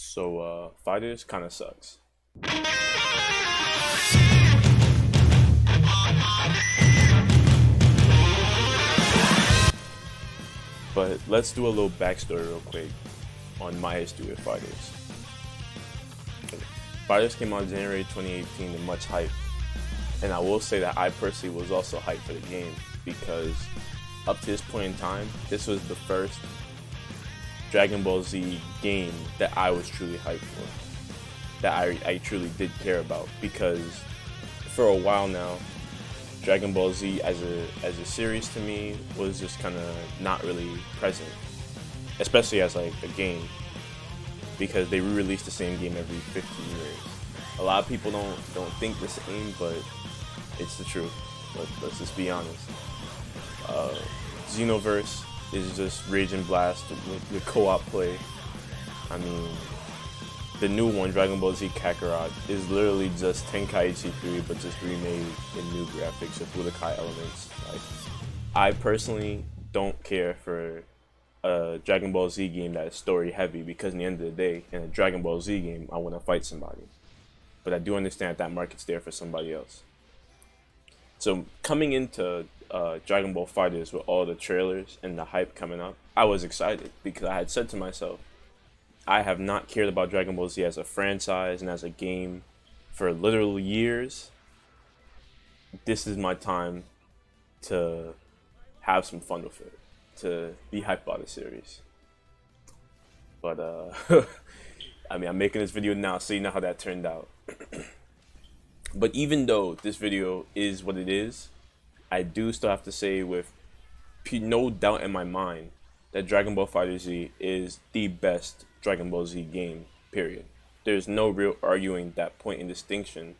So Fighters kind of sucks. But let's do a little backstory real quick on my history with Fighters. Fighters came out January 2018 and much hype. And I will say that I personally was also hyped for the game because up to this point in time, this was the first Dragon Ball Z game that I was truly hyped for, that I truly did care about, because for a while now, Dragon Ball Z as a series to me was just kind of not really present, especially as like a game, because they re-release the same game every 50 years. A lot of people don't think the same, but it's the truth. Let's just be honest. Xenoverse is just Rage and Blast with co-op play. I mean, the new one, Dragon Ball Z Kakarot, is literally just Tenkaichi 3, but just remade in new graphics with Budokai elements. Like, I personally don't care for a Dragon Ball Z game that is story heavy, because in the end of the day, in a Dragon Ball Z game, I want to fight somebody. But I do understand that market's there for somebody else. So coming into Dragon Ball FighterZ with all the trailers and the hype coming up, I was excited because I had said to myself, I have not cared about Dragon Ball Z as a franchise and as a game for literal years. This is my time to have some fun with it, to be hyped about the series. But I mean, I'm making this video now, so you know how that turned out. But even though this video is what it is, I do still have to say with no doubt in my mind that Dragon Ball FighterZ is the best Dragon Ball Z game, period. There's no real arguing that point in distinction,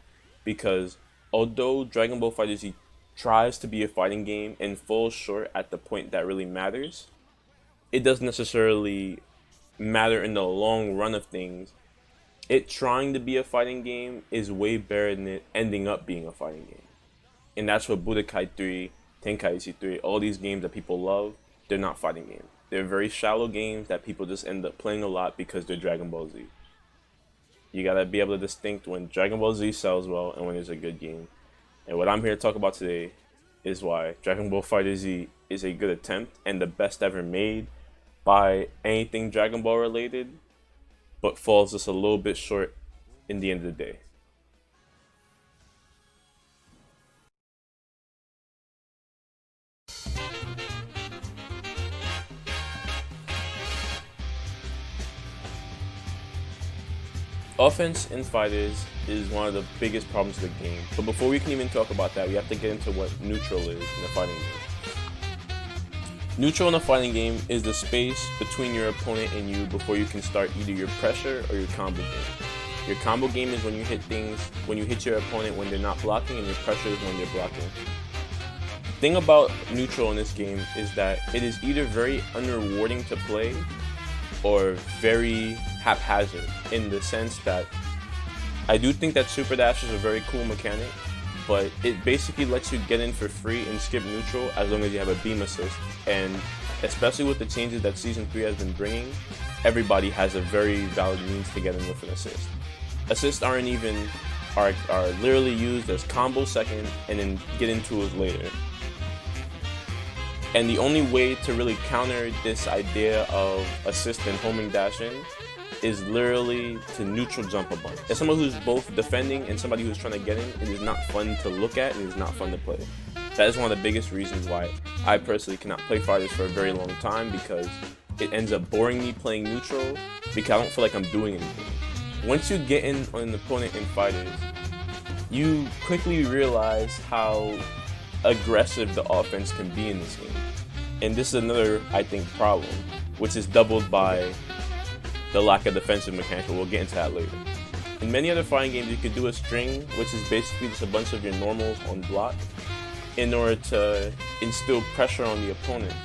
because although Dragon Ball FighterZ tries to be a fighting game and falls short at the point that really matters, it doesn't necessarily matter in the long run of things. It trying to be a fighting game is way better than it ending up being a fighting game. And that's what Budokai 3, Tenkaichi 3, all these games that people love, they're not fighting games. They're very shallow games that people just end up playing a lot because they're Dragon Ball Z. You gotta be able to distinct when Dragon Ball Z sells well and when it's a good game. And what I'm here to talk about today is why Dragon Ball FighterZ is a good attempt and the best ever made by anything Dragon Ball related, but falls just a little bit short in the end of the day. Offense in Fighters is one of the biggest problems of the game, but before we can even talk about that, we have to get into what neutral is in a fighting game. Neutral in a fighting game is the space between your opponent and you before you can start either your pressure or your combo game. Your combo game is when you hit things, when you hit your opponent when they're not blocking, and your pressure is when they're blocking. The thing about neutral in this game is that it is either very unrewarding to play or very haphazard, in the sense that I do think that Super Dash is a very cool mechanic, but it basically lets you get in for free and skip neutral as long as you have a beam assist. And especially with the changes that Season 3 has been bringing, everybody has a very valid means to get in with an assist. Assists are literally used as combo second and then get into it later. And the only way to really counter this idea of assist and homing dash in is literally to neutral jump a bunch. As someone who's both defending and somebody who's trying to get in, it is not fun to look at and it is not fun to play. That is one of the biggest reasons why I personally cannot play Fighters for a very long time, because it ends up boring me playing neutral because I don't feel like I'm doing anything. Once you get in on an opponent in Fighters, you quickly realize how aggressive the offense can be in this game. And this is another, I think, problem, which is doubled by the lack of defensive mechanics, but we'll get into that later. In many other fighting games, you could do a string, which is basically just a bunch of your normals on block, in order to instill pressure on the opponent.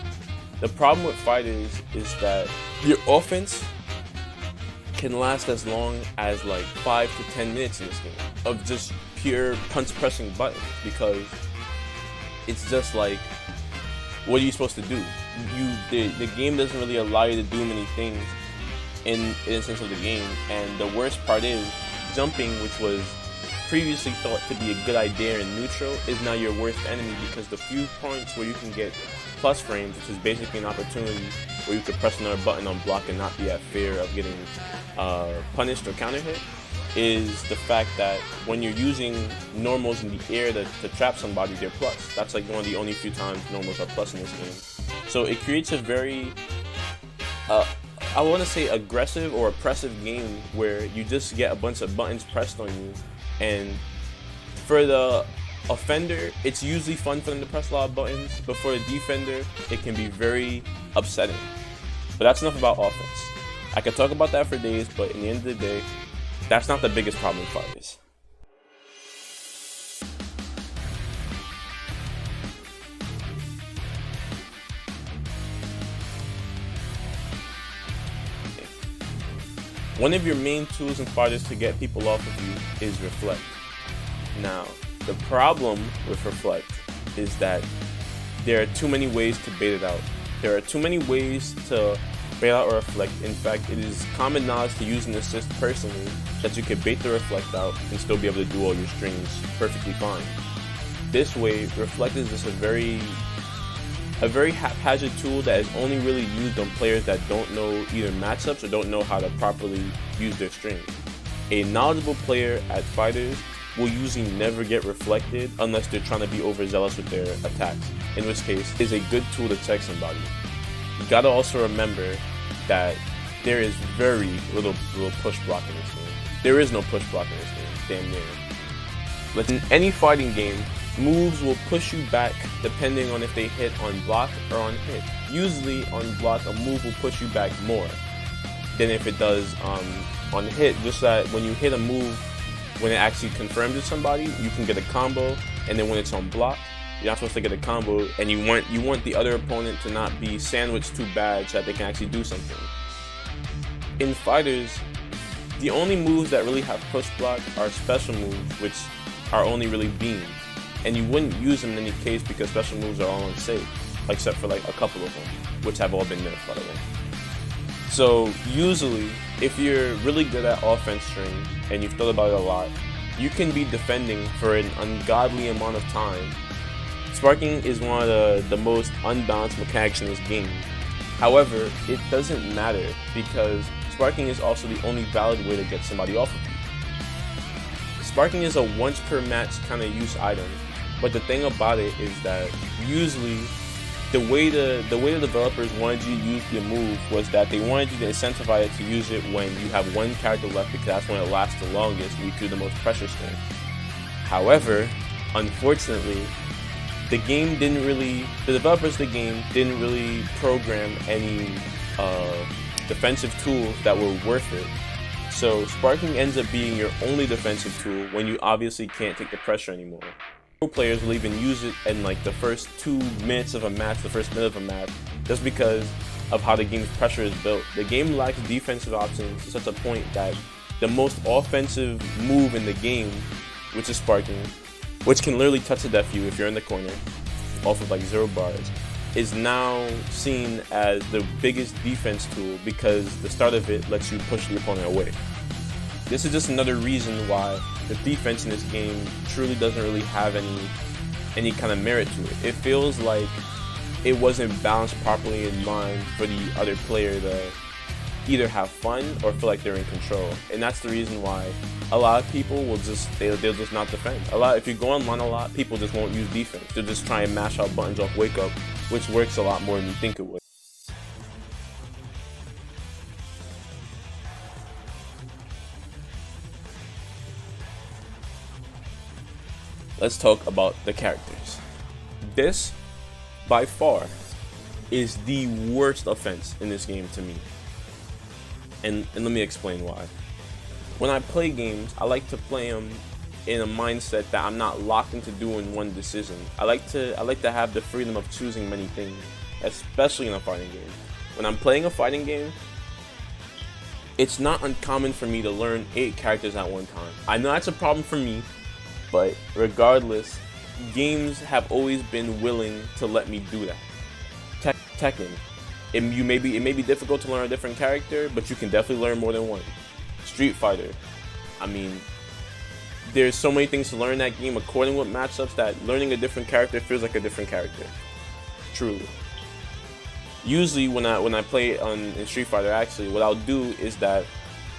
The problem with Fighters is that your offense can last as long as like 5 to 10 minutes in this game of just pure punch pressing buttons, because it's just like, what are you supposed to do? The game doesn't really allow you to do many things in a sense of the game. And the worst part is, jumping, which was previously thought to be a good idea in neutral, is now your worst enemy, because the few points where you can get plus frames, which is basically an opportunity where you could press another button on block and not be at fear of getting punished or counter hit, is the fact that when you're using normals in the air to trap somebody, they're plus. That's like one of the only few times normals are plus in this game. So it creates a very, I want to say aggressive or oppressive game where you just get a bunch of buttons pressed on you, and for the offender, it's usually fun for them to press a lot of buttons, but for the defender, it can be very upsetting. But that's enough about offense. I could talk about that for days, but in the end of the day, that's not the biggest problem in FighterZ. One of your main tools in FighterZ to get people off of you is Reflect. Now, the problem with Reflect is that there are too many ways to bait it out. There are too many ways to bait out or Reflect. In fact, it is common knowledge to use an assist personally that you can bait the Reflect out and still be able to do all your strings perfectly fine. This way, Reflect is just a very haphazard tool that is only really used on players that don't know either matchups or don't know how to properly use their strings. A knowledgeable player at FighterZ will usually never get reflected unless they're trying to be overzealous with their attacks, in which case it's a good tool to check somebody. You gotta also remember that there is very little push block in this game. There is no push block in this game, damn near. But in any fighting game, moves will push you back depending on if they hit on block or on hit. Usually on block, a move will push you back more than if it does on hit, just that when you hit a move, when it actually confirms to somebody, you can get a combo, and then when it's on block, you're not supposed to get a combo, and you want the other opponent to not be sandwiched too bad so that they can actually do something. In FighterZ, the only moves that really have push block are special moves, which are only really beam, and you wouldn't use them in any case because special moves are all unsafe, except for like a couple of them, which have all been nerfed, by the way. So usually, if you're really good at offense string and you've thought about it a lot, you can be defending for an ungodly amount of time. Sparking is one of the most unbalanced mechanics in this game. However, it doesn't matter because sparking is also the only valid way to get somebody off of you. Sparking is a once per match kind of use item, but the thing about it is that usually the way the developers wanted you to use the move was that they wanted you to incentivize it to use it when you have one character left, because that's when it lasts the longest and you do the most pressure string. However, unfortunately, the developers of the game didn't really program any defensive tools that were worth it. So sparking ends up being your only defensive tool when you obviously can't take the pressure anymore. Pro players will even use it in like the first 2 minutes of a match, the first minute of a match, just because of how the game's pressure is built. The game lacks defensive options to such a point that the most offensive move in the game, which is sparking, which can literally touch to death you if you're in the corner, off of like 0 bars, is now seen as the biggest defense tool because the start of it lets you push the opponent away. This is just another reason why the defense in this game truly doesn't really have any kind of merit to it. It feels like it wasn't balanced properly in mind for the other player to either have fun or feel like they're in control. And that's the reason why a lot of people will they'll just not defend. If you go online a lot, people just won't use defense. They'll just try and mash out buttons off wake up, which works a lot more than you think it would. Let's talk about the characters. This, by far, is the worst offense in this game to me. And let me explain why. When I play games, I like to play them in a mindset that I'm not locked into doing one decision. I like to have the freedom of choosing many things, especially in a fighting game. When I'm playing a fighting game, it's not uncommon for me to learn 8 characters at one time. I know that's a problem for me, but regardless, games have always been willing to let me do that. Tekken, It may be difficult to learn a different character, but you can definitely learn more than one. Street Fighter, I mean, there's so many things to learn in that game according with matchups that learning a different character feels like a different character. Truly. Usually when I play in Street Fighter, actually, what I'll do is that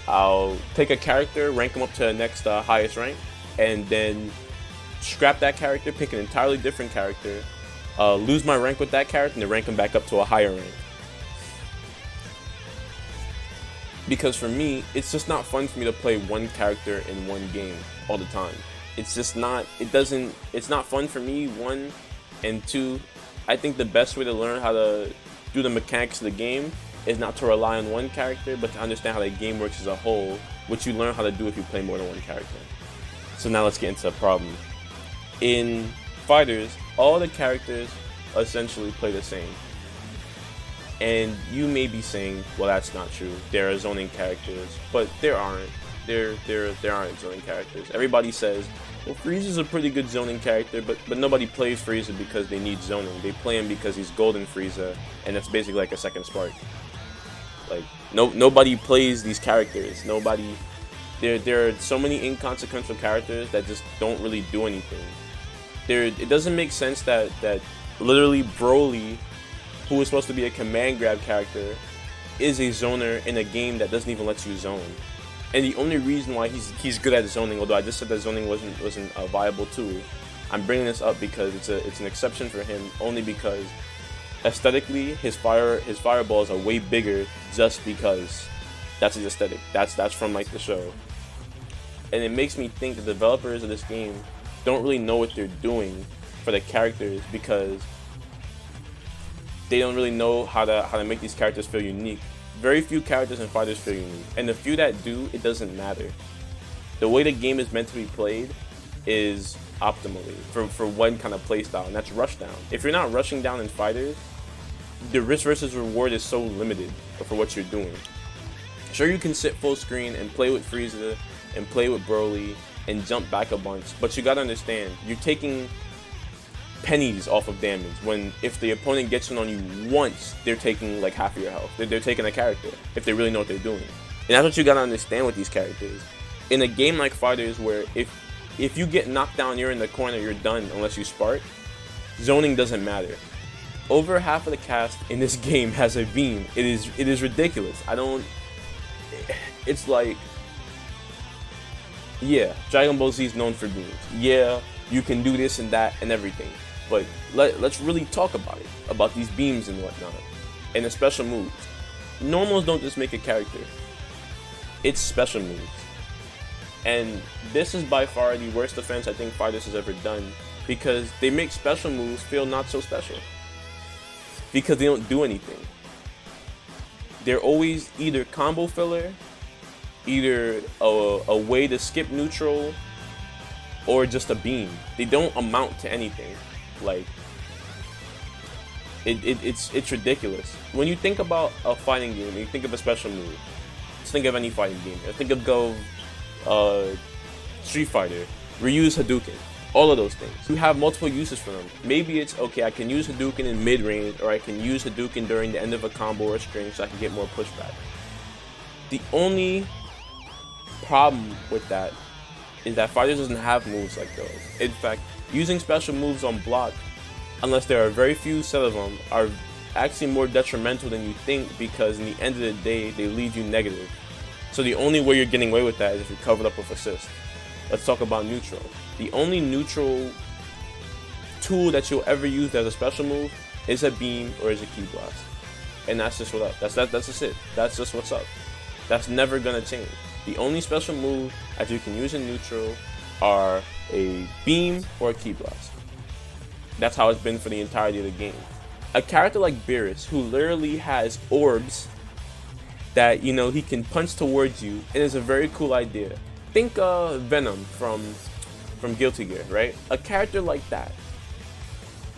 I'll take a character, rank them up to the next highest rank, and then scrap that character, pick an entirely different character, lose my rank with that character, and then rank them back up to a higher rank. Because for me, it's just not fun for me to play one character in one game all the time. It's just not, it's not fun for me, one, and two, I think the best way to learn how to do the mechanics of the game is not to rely on one character, but to understand how the game works as a whole, which you learn how to do if you play more than one character. So now let's get into the problem. In Fighters, all the characters essentially play the same. And you may be saying, well, that's not true. There are zoning characters, but there aren't. There aren't zoning characters. Everybody says, well, Frieza's a pretty good zoning character, but nobody plays Frieza because they need zoning. They play him because he's Golden Frieza, and that's basically like a second Spark. Like, nobody plays these characters. Nobody. There are so many inconsequential characters that just don't really do anything. It doesn't make sense that literally Broly, who is supposed to be a command grab character, is a zoner in a game that doesn't even let you zone. And the only reason why he's good at zoning, although I just said that zoning wasn't a viable tool, I'm bringing this up because it's an exception for him, only because aesthetically his fireballs are way bigger just because that's his aesthetic. That's from like the show. And it makes me think the developers of this game don't really know what they're doing for the characters, because they don't really know how to make these characters feel unique. Very few characters in Fighters feel unique, and the few that do, it doesn't matter. The way the game is meant to be played is optimally for one kind of playstyle, and that's rush down. If you're not rushing down in Fighters, the risk versus reward is so limited for what you're doing. Sure, you can sit full screen and play with Frieza and play with Broly and jump back a bunch, but you gotta understand, you're taking pennies off of damage, when if the opponent gets in on you once, they're taking like half of your health. They're taking a character if they really know what they're doing. And that's what you gotta understand with these characters. In a game like Fighters, where if you get knocked down, you're in the corner, you're done unless you spark, zoning doesn't matter. Over half of the cast in this game has a beam. It is ridiculous. It's like, yeah, Dragon Ball Z is known for beams. Yeah, you can do this and that and everything. But let's really talk about these beams and whatnot, and the special moves. Normals don't just make a character. It's special moves. And this is by far the worst offense I think Fighters has ever done, because they make special moves feel not so special. Because they don't do anything. They're always either combo filler, either a way to skip neutral, or just a beam. They don't amount to anything. Like, it's ridiculous. When you think about a fighting game and you think of a special move, just think of any fighting game. Think of Street Fighter, Ryu's Hadouken, all of those things. You have multiple uses for them. Maybe it's, okay, I can use Hadouken in mid-range, or I can use Hadouken during the end of a combo or string so I can get more pushback. The only problem with that is that Fighters doesn't have moves like those. In fact, using special moves on block, unless there are very few set of them, are actually more detrimental than you think, because in the end of the day, they leave you negative. So the only way you're getting away with that is if you're covered up with assist. Let's talk about neutral. The only neutral tool that you'll ever use as a special move is a beam or is a key blast. And that's just what up. That's just it. That's just what's up. That's never gonna change. The only special move that you can use in neutral are a beam or a key blast. That's how it's been for the entirety of the game. A character like Beerus, who literally has orbs that, you know, he can punch towards you, and it's a very cool idea. Think Venom from Guilty Gear, right? A character like that,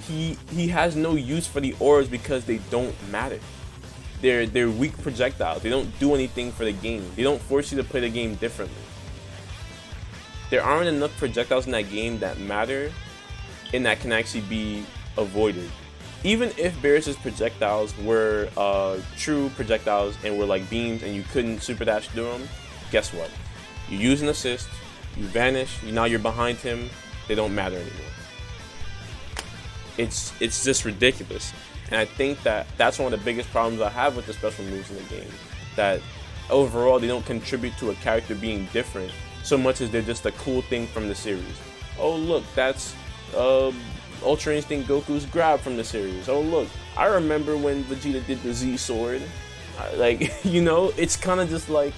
he has no use for the orbs because they don't matter. They're weak projectiles. They don't do anything for the game. They don't force you to play the game differently. There aren't enough projectiles in that game that matter and that can actually be avoided. even if Barris's projectiles were true projectiles and were like beams and you couldn't super dash through them, guess what? You use an assist, you vanish, now you're behind him, they don't matter anymore. It's just ridiculous. And I think that that's one of the biggest problems I have with the special moves in the game. That overall they don't contribute to a character being different so much as they're just a cool thing from the series. Oh look, that's Ultra Instinct Goku's grab from the series. Oh look, I remember when Vegeta did the Z sword. Like, you know, it's kind of just like,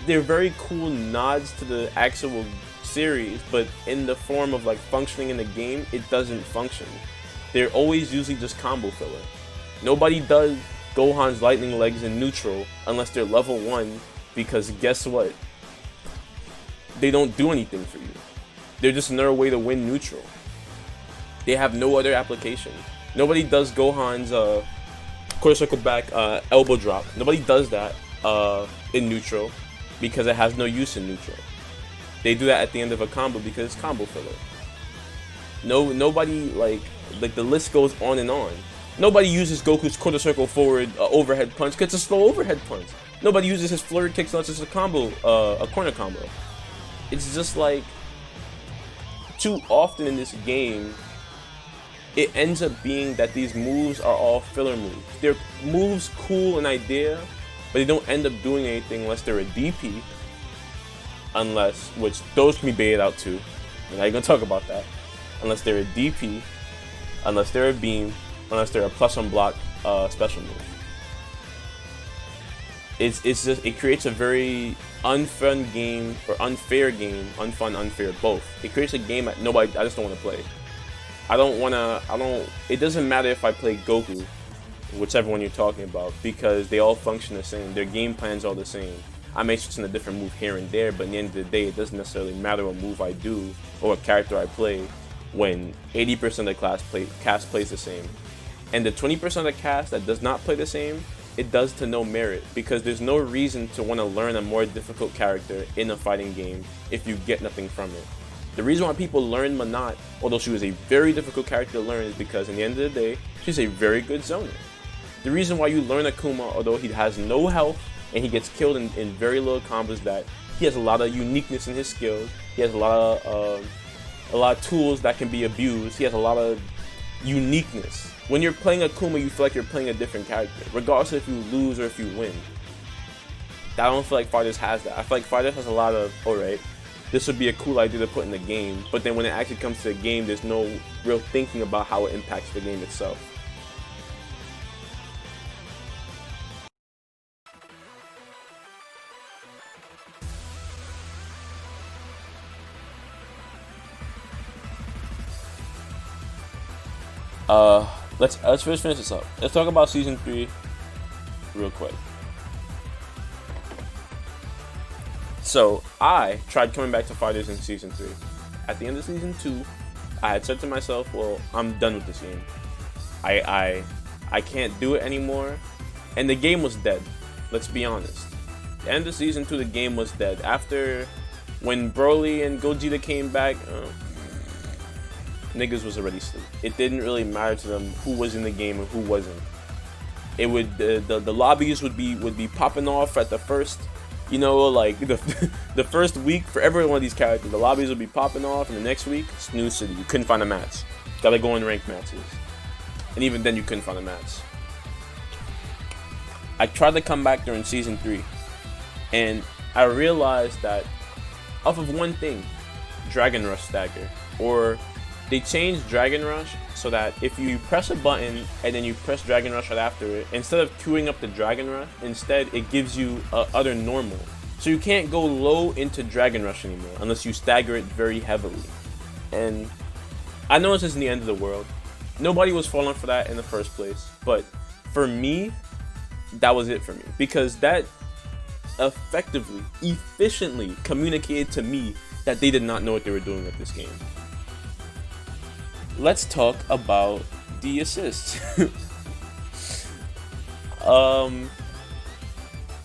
they're very cool nods to the actual series, but in the form of like functioning in the game, it doesn't function. They're always usually just combo filler. Nobody does Gohan's lightning legs in neutral unless they're level 1, because guess what? They don't do anything for you. They're just another way to win neutral. They have no other application. Nobody does Gohan's quarter circle back elbow drop. Nobody does that in neutral because it has no use in neutral. They do that at the end of a combo because it's combo filler. Nobody like the list goes on and on. Nobody uses Goku's quarter circle forward overhead punch because it's a slow overhead punch. Nobody uses his flurry kicks unless it's a combo, a corner combo. It's just like, too often in this game, it ends up being that these moves are all filler moves. They're moves cool in idea, but they don't end up doing anything unless they're a DP. Unless, which those can be baited out too. We're not gonna talk about that. Unless they're a DP, unless they're a beam, unless they're a plus on block special move. It's just, it creates a very unfun game, or unfair game, unfair, both. It creates a game that I just don't want to play. It doesn't matter if I play Goku, whichever one you're talking about, because they all function the same. Their game plan's all the same. I may switch in a different move here and there, but at the end of the day, it doesn't necessarily matter what move I do or what character I play when 80% of the cast plays the same. And the 20% of the cast that does not play the same, it does to no merit, because there's no reason to want to learn a more difficult character in a fighting game if you get nothing from it. The reason why people learn Manat, although she was a very difficult character to learn, is because in the end of the day, she's a very good zoner. The reason why you learn Akuma, although he has no health and he gets killed in very little combos, that he has a lot of uniqueness in his skills. He has a lot of tools that can be abused. He has a lot of uniqueness. When you're playing Akuma, you feel like you're playing a different character, regardless if you lose or if you win. I don't feel like FighterZ has that. I feel like FighterZ has a lot of, alright, this would be a cool idea to put in the game, but then when it actually comes to the game, there's no real thinking about how it impacts the game itself. Let's first finish this up. Let's talk about Season 3 real quick. So, I tried coming back to FighterZ in Season 3. At the end of Season 2, I had said to myself, well, I'm done with this game. I can't do it anymore. And the game was dead. Let's be honest. At the end of Season 2, the game was dead. After, when Broly and Gogeta came back, niggas was already asleep. It didn't really matter to them who was in the game and who wasn't. It would the lobbies would be popping off at the first, you know, like the first week for every one of these characters. The lobbies would be popping off, and the next week, Snooze City. You couldn't find a match. Gotta go in ranked matches, and even then you couldn't find a match. I tried to come back during Season 3, and I realized that off of one thing, Dragon Rush stagger, or they changed Dragon Rush so that if you press a button and then you press Dragon Rush right after it, instead of queuing up the Dragon Rush, instead it gives you other normal. So you can't go low into Dragon Rush anymore unless you stagger it very heavily. And I know this isn't the end of the world. Nobody was falling for that in the first place. But for me, that was it for me. Because that effectively, efficiently communicated to me that they did not know what they were doing with this game. Let's talk about the assists.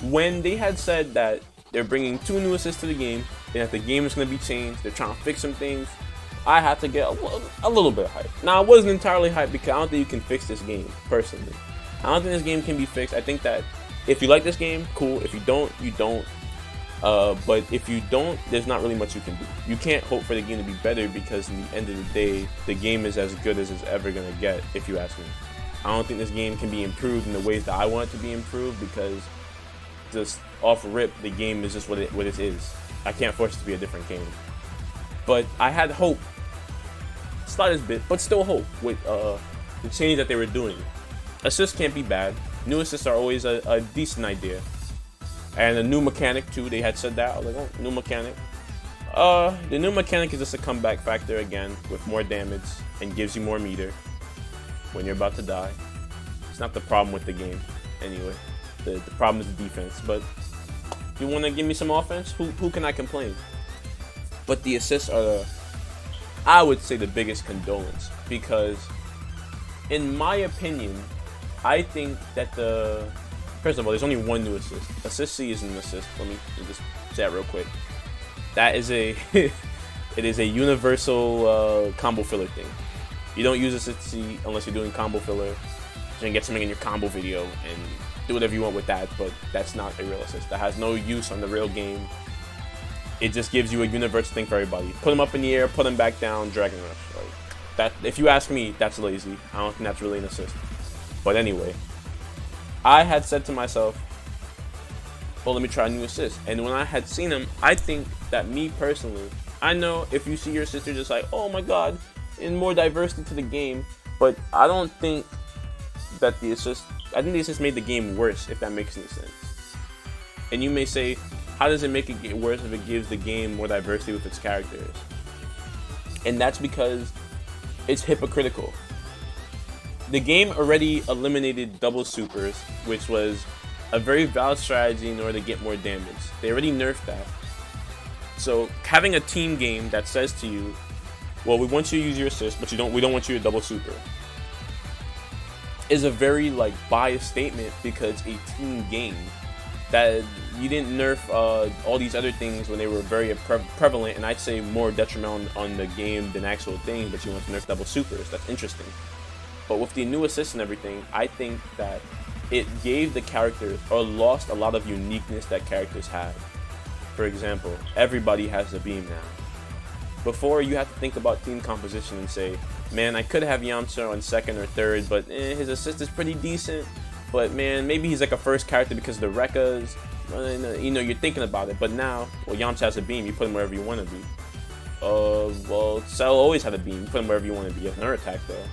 When they had said that they're bringing 2 new assists to the game, and that the game is going to be changed, they're trying to fix some things, I had to get a little bit hyped. Now, I wasn't entirely hyped because I don't think you can fix this game, personally. I don't think this game can be fixed. I think that if you like this game, cool. If you don't, you don't. But if you don't, there's not really much you can do. You can't hope for the game to be better because in the end of the day, the game is as good as it's ever going to get, if you ask me. I don't think this game can be improved in the ways that I want it to be improved because just off rip, the game is just what it is. I can't force it to be a different game. But I had hope, slightest bit, but still hope with the change that they were doing. Assists can't be bad. New assists are always a decent idea. And a new mechanic too, they had said that. I was like, oh, new mechanic. The new mechanic is just a comeback factor again with more damage and gives you more meter when you're about to die. It's not the problem with the game anyway. The problem is the defense. But if you want to give me some offense, who can I complain? But the assists are, I would say, the biggest condolence because in my opinion, I think that first of all, there's only one new assist. Assist C is an assist. Let me just say that real quick. That is it is a universal combo filler thing. You don't use assist C unless you're doing combo filler. You can get something in your combo video and do whatever you want with that, but that's not a real assist. That has no use on the real game. It just gives you a universal thing for everybody. Put them up in the air, put them back down, Dragon Rush. Like that. If you ask me, that's lazy. I don't think that's really an assist. But anyway, I had said to myself, well, let me try a new assist. And when I had seen him, I think that me personally, I know if you see your sister just like, oh my god, and more diversity to the game, but I don't think that the assist, I think the assist made the game worse, if that makes any sense. And you may say, how does it make it get worse if it gives the game more diversity with its characters? And that's because it's hypocritical. The game already eliminated double supers, which was a very valid strategy in order to get more damage. They already nerfed that. So having a team game that says to you, well, we want you to use your assist, but we don't want you to double super, is a very biased statement because a team game that you didn't nerf all these other things when they were very prevalent, and I'd say more detrimental on the game than actual things, but you want to nerf double supers. That's interesting. But with the new assists and everything, I think that it gave the characters, or lost a lot of uniqueness that characters had. For example, everybody has a beam now. Before, you had to think about team composition and say, man, I could have Yamcha on second or third, but his assist is pretty decent. But man, maybe he's like a first character because of the Rekkas. You know, you're thinking about it. But now, well, Yamcha has a beam. You put him wherever you want to be. Well, Cell always had a beam. You put him wherever you want to be. He has another attack though.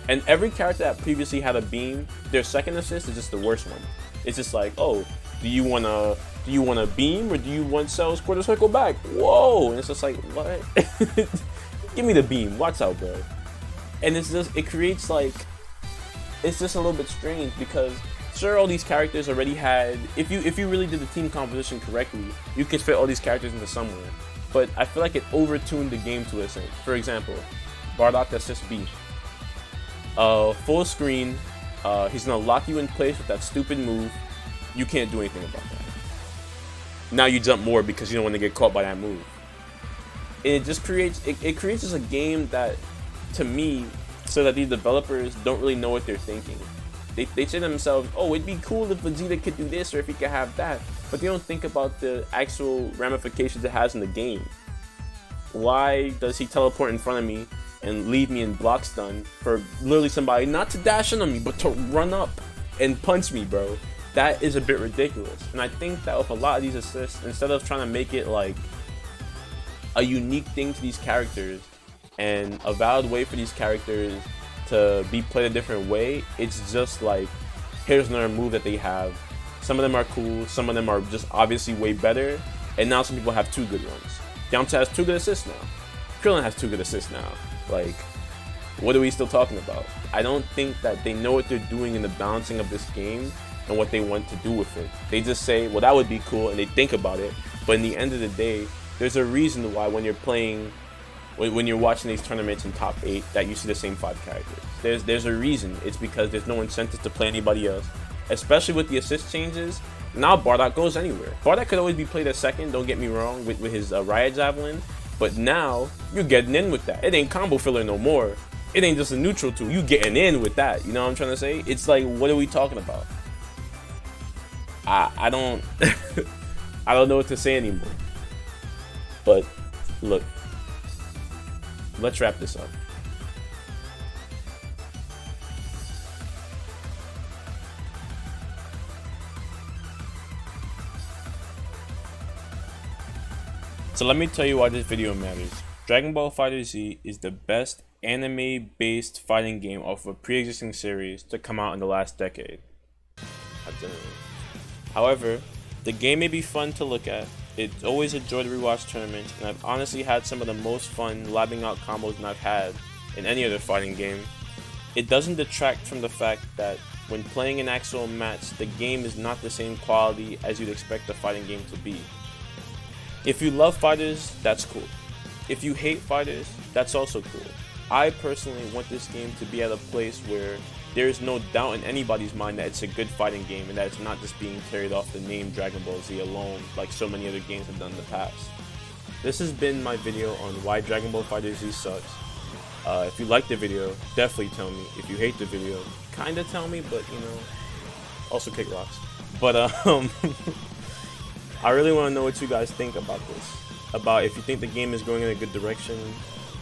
And every character that previously had a beam, their second assist is just the worst one. It's just like, oh, do you want a beam or do you want Cell's quarter circle back? Whoa! And it's just like, what? Give me the beam. Watch out, bro. And it's just, it creates it's just a little bit strange because sure, all these characters already had, if you really did the team composition correctly, you could fit all these characters into somewhere. But I feel like it overtuned the game to a sense. For example, Bardock assist B. Full screen, he's gonna lock you in place with that stupid move. You can't do anything about that. Now you jump more because you don't want to get caught by that move. And it just creates, it creates just a game that, to me, so that these developers don't really know what they're thinking. They say to themselves, oh, it'd be cool if Vegeta could do this or if he could have that, but they don't think about the actual ramifications it has in the game. Why does he teleport in front of me and leave me in block stun for literally somebody not to dash on me, but to run up and punch me, bro? That is a bit ridiculous. And I think that with a lot of these assists, instead of trying to make it like a unique thing to these characters and a valid way for these characters to be played a different way, it's just like, here's another move that they have. Some of them are cool, some of them are just obviously way better, and now some people have two good ones. Yamcha has two good assists now. Krillin has two good assists now. Like, what are we still talking about? I don't think that they know what they're doing in the balancing of this game and what they want to do with it. They just say, well, that would be cool, and they think about it, but in the end of the day, there's a reason why when you're playing, when you're watching these tournaments in top 8, that you see the same 5 characters. There's a reason. It's because there's no incentive to play anybody else, especially with the assist changes. Now Bardock goes anywhere. Bardock could always be played as second, don't get me wrong, with his Riot Javelin, But now you're getting in with that. It ain't combo filler no more. It ain't just a neutral tool. You getting in with that. You know what I'm trying to say? It's like, what are we talking about? I don't I don't know what to say anymore. But look, let's wrap this up. So let me tell you why this video matters. Dragon Ball FighterZ is the best anime-based fighting game of a pre-existing series to come out in the last decade. However, the game may be fun to look at. It's always a joy to rewatch tournaments, and I've honestly had some of the most fun labbing out combos than I've had in any other fighting game. It doesn't detract from the fact that when playing an actual match, the game is not the same quality as you'd expect a fighting game to be. If you love fighters, that's cool. If you hate fighters, that's also cool. I personally want this game to be at a place where there is no doubt in anybody's mind that it's a good fighting game and that it's not just being carried off the name Dragon Ball Z alone like so many other games have done in the past. This has been my video on why Dragon Ball FighterZ sucks. If you like the video, definitely tell me. If you hate the video, kinda tell me, but you know, also kick rocks. But I really want to know what you guys think about this. About if you think the game is going in a good direction.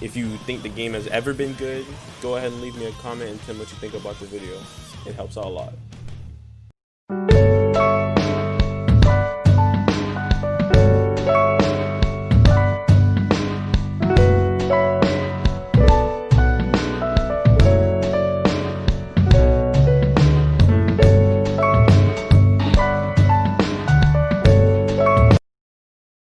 If you think the game has ever been good, go ahead and leave me a comment and tell me what you think about the video. It helps out a lot.